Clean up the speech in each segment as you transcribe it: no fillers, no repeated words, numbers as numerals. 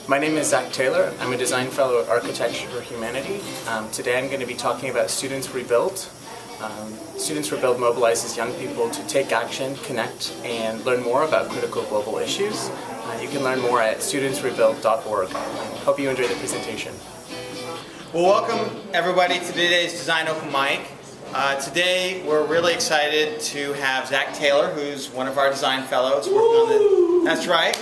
My name is Zach Taylor. I'm a design fellow at Architecture for Humanity. Today I'm going to be talking about Students Rebuild. Students Rebuild mobilizes young people to take action, connect, and learn more about critical global issues. You can learn more at studentsrebuild.org. Hope you enjoy the presentation. Well, welcome everybody to today's Design Open Mic. Today we're really excited to have Zach Taylor, who's one of our design fellows, working on the. That's right.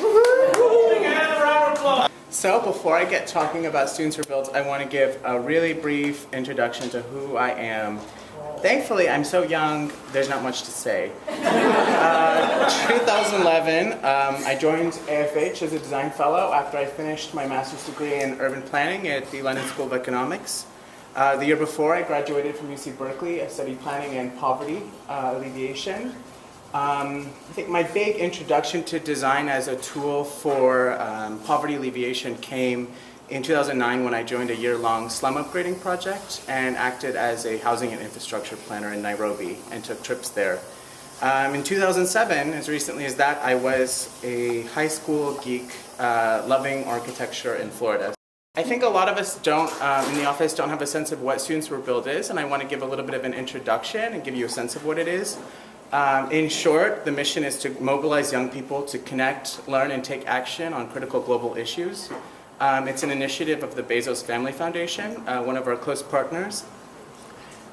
So before I get talking about Students Rebuild, I want to give a really brief introduction to who I am. Thankfully, I'm so young, there's not much to say. 2011, I joined AfH as a design fellow after I finished my master's degree in urban planning at the London School of Economics. The year before, I graduated from UC Berkeley. I studied planning and poverty alleviation. I think my big introduction to design as a tool for poverty alleviation came in 2009 when I joined a year-long slum upgrading project and acted as a housing and infrastructure planner in Nairobi and took trips there. In 2007, as recently as that, I was a high school geek loving architecture in Florida. I think a lot of us in the office don't have a sense of what Students Rebuild is, and I want to give a little bit of an introduction and give you a sense of what it is. In short, the mission is to mobilize young people to connect, learn, and take action on critical global issues. It's an initiative of the Bezos Family Foundation, one of our close partners.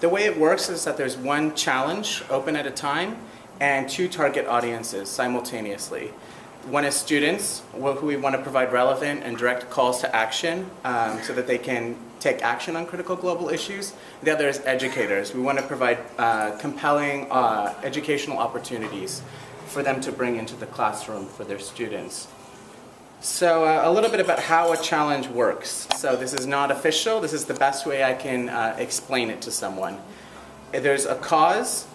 The way it works is that there's one challenge open at a time and two target audiences simultaneously. One is students, who we want to provide relevant and direct calls to action so that they can take action on critical global issues. The other is educators. We want to provide compelling educational opportunities for them to bring into the classroom for their students. So a little bit about how a challenge works. So this is not official. This is the best way I can explain it to someone. There's a cause,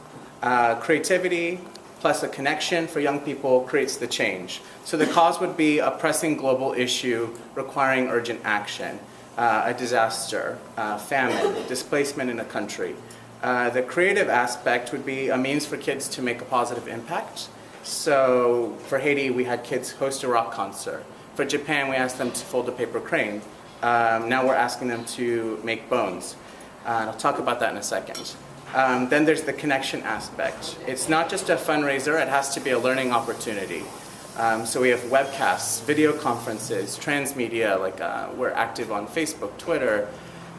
creativity, plus a connection for young people creates the change. So the cause would be a pressing global issue requiring urgent action, a disaster, famine, displacement in a country. The creative aspect would be a means for kids to make a positive impact. So for Haiti, we had kids host a rock concert. For Japan, we asked them to fold a paper crane. Now we're asking them to make bones. I'll talk about that in a second. Then there's the connection aspect. It's not just a fundraiser, it has to be a learning opportunity. So we have webcasts, video conferences, Transmedia, we're active on Facebook, Twitter,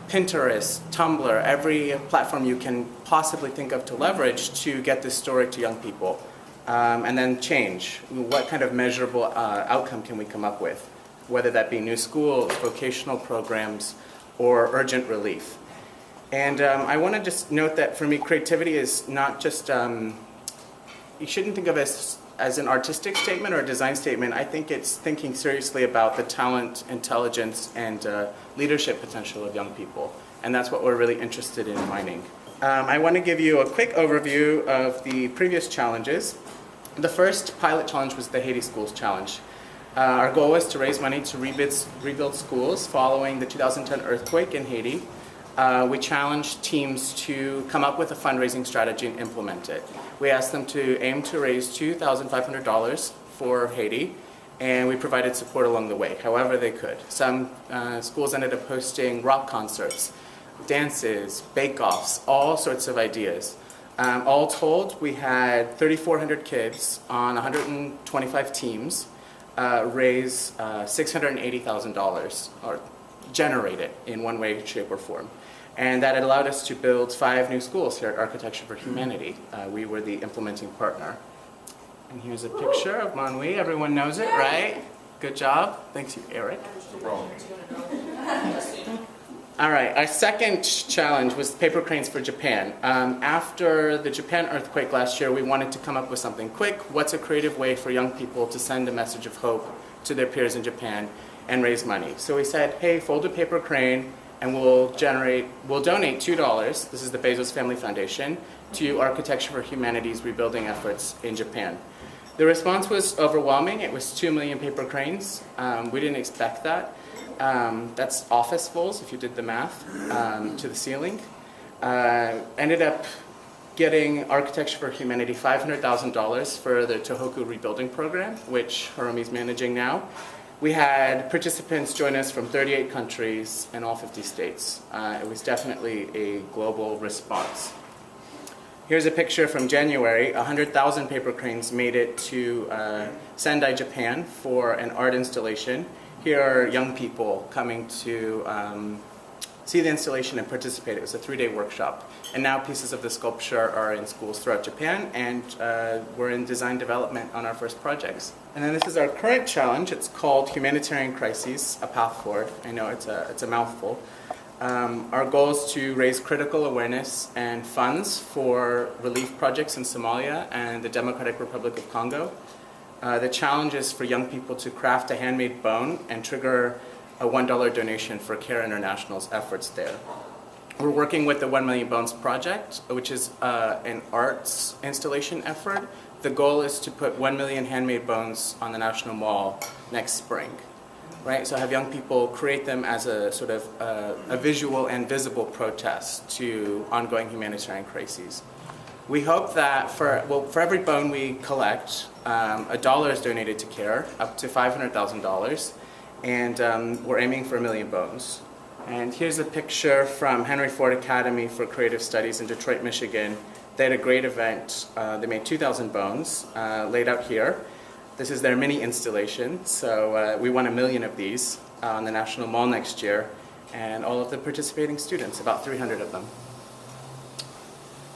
Pinterest, Tumblr, every platform you can possibly think of to leverage to get this story to young people. And then change. What kind of measurable outcome can we come up with? Whether that be new schools, vocational programs, or urgent relief. And I want to just note that for me, creativity is not just, you shouldn't think of it as an artistic statement or a design statement. I think it's thinking seriously about the talent, intelligence, and leadership potential of young people. And that's what we're really interested in mining. I want to give you a quick overview of the previous challenges. The first pilot challenge was the Haiti Schools Challenge. Our goal was to raise money to rebuild schools following the 2010 earthquake in Haiti. We challenged teams to come up with a fundraising strategy and implement it. We asked them to aim to raise $2,500 for Haiti, and we provided support along the way, however they could. Some schools ended up hosting rock concerts, dances, bake-offs, all sorts of ideas. All told, we had 3,400 kids on 125 teams raise $680,000, or generate it in one way, shape, or form. And that allowed us to build 5 new schools here at Architecture for Humanity. We were the implementing partner. And here's a picture of Manui. Everyone knows it, right? Good job. Thanks you, Eric. All right, our second challenge was paper cranes for Japan. After the Japan earthquake last year, we wanted to come up with something quick. What's a creative way for young people to send a message of hope to their peers in Japan and raise money? So we said, hey, fold a paper crane and we'll donate $2, this is the Bezos Family Foundation, to Architecture for Humanity's rebuilding efforts in Japan. The response was overwhelming. It was 2 million paper cranes. We didn't expect that. That's office fulls, if you did the math, to the ceiling. Ended up getting Architecture for Humanity $500,000 for the Tohoku rebuilding program, which Hiromi's managing now. We had participants join us from 38 countries and all 50 states. It was definitely a global response. Here's a picture from January. 100,000 paper cranes made it to Sendai, Japan for an art installation. Here are young people coming to see the installation and participate. It was a 3-day workshop. And now pieces of the sculpture are in schools throughout Japan, and we're in design development on our first projects. And then this is our current challenge. It's called Humanitarian Crises, A Path Forward. I know it's a mouthful. Our goal is to raise critical awareness and funds for relief projects in Somalia and the Democratic Republic of Congo. The challenge is for young people to craft a handmade bone and trigger a $1 donation for CARE International's efforts there. We're working with the 1 Million Bones Project, which is an arts installation effort. The goal is to put 1 million handmade bones on the National Mall next spring. Right? So have young people create them as a sort of a visual and visible protest to ongoing humanitarian crises. We hope that for every bone we collect, $1 is donated to CARE, up to $500,000. And we're aiming for 1 million bones. And here's a picture from Henry Ford Academy for Creative Studies in Detroit, Michigan. They had a great event. They made 2,000 bones laid out here. This is their mini installation, so we want 1 million of these on the National Mall next year, and all of the participating students, about 300 of them.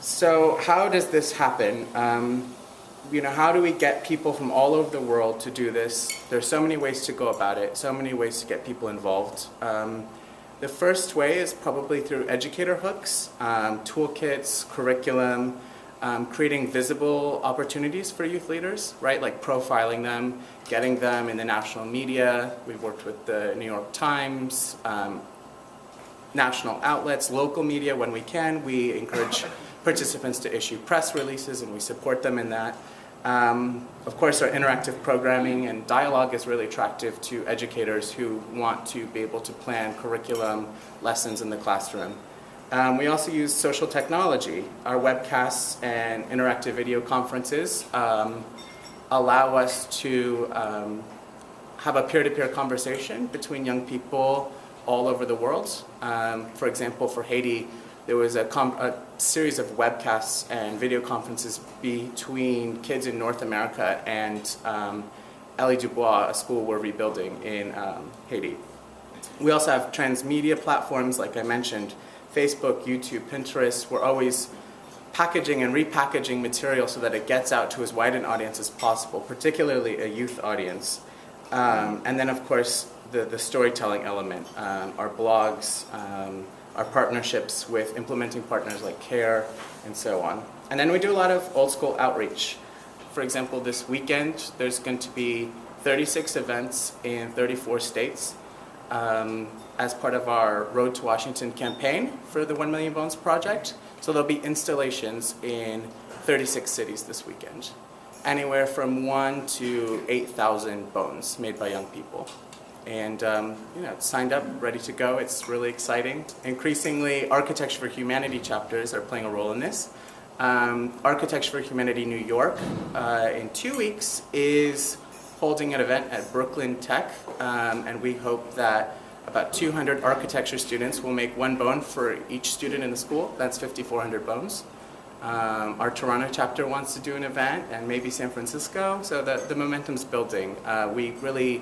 So how does this happen? How do we get people from all over the world to do this? There's so many ways to go about it, so many ways to get people involved. The first way is probably through educator hooks, toolkits, curriculum, creating visible opportunities for youth leaders, right? Like profiling them, getting them in the national media. We've worked with the New York Times, national outlets, local media when we can. We encourage participants to issue press releases, and we support them in that. Of course, our interactive programming and dialogue is really attractive to educators who want to be able to plan curriculum lessons in the classroom. We also use social technology. Our webcasts and interactive video conferences allow us to have a peer-to-peer conversation between young people all over the world. For example, for Haiti, there was a series of webcasts and video conferences between kids in North America and Elie Dubois, a school we're rebuilding in Haiti. We also have transmedia platforms, like I mentioned, Facebook, YouTube, Pinterest. We're always packaging and repackaging material so that it gets out to as wide an audience as possible, particularly a youth audience. And then, of course, the storytelling element, our blogs, our partnerships with implementing partners like CARE, and so on. And then we do a lot of old school outreach. For example, this weekend, there's going to be 36 events in 34 states as part of our Road to Washington campaign for the 1 Million Bones Project. So there'll be installations in 36 cities this weekend. Anywhere from 1 to 8,000 bones made by young people. And it's signed up, ready to go. It's really exciting. Increasingly, Architecture for Humanity chapters are playing a role in this. Architecture for Humanity New York in 2 weeks is holding an event at Brooklyn Tech, and we hope that about 200 architecture students will make 1 bone for each student in the school. That's 5,400 bones. Our Toronto chapter wants to do an event, and maybe San Francisco, so the momentum's building. We really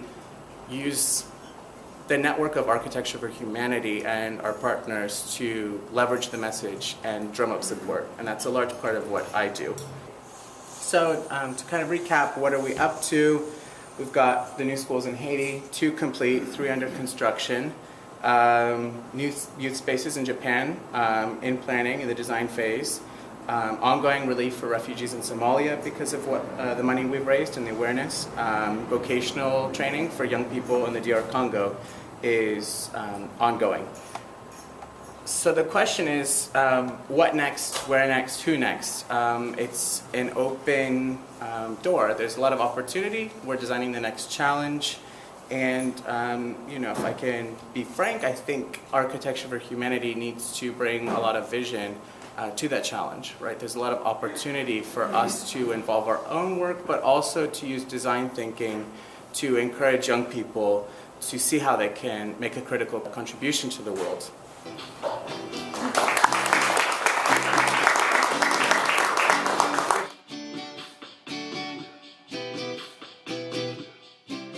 use the network of Architecture for Humanity and our partners to leverage the message and drum up support, and that's a large part of what I do. So to kind of recap, what are we up to? We've got the new schools in Haiti, 2 complete, 3 under construction. New youth spaces in Japan in planning in the design phase. Ongoing relief for refugees in Somalia because of what the money we've raised and the awareness. Vocational training for young people in the DR Congo is ongoing. So the question is, what next, where next, who next? It's an open door. There's a lot of opportunity. We're designing the next challenge. And if I can be frank, I think Architecture for Humanity needs to bring a lot of vision to that challenge, right? There's a lot of opportunity for us to involve our own work, but also to use design thinking to encourage young people to see how they can make a critical contribution to the world.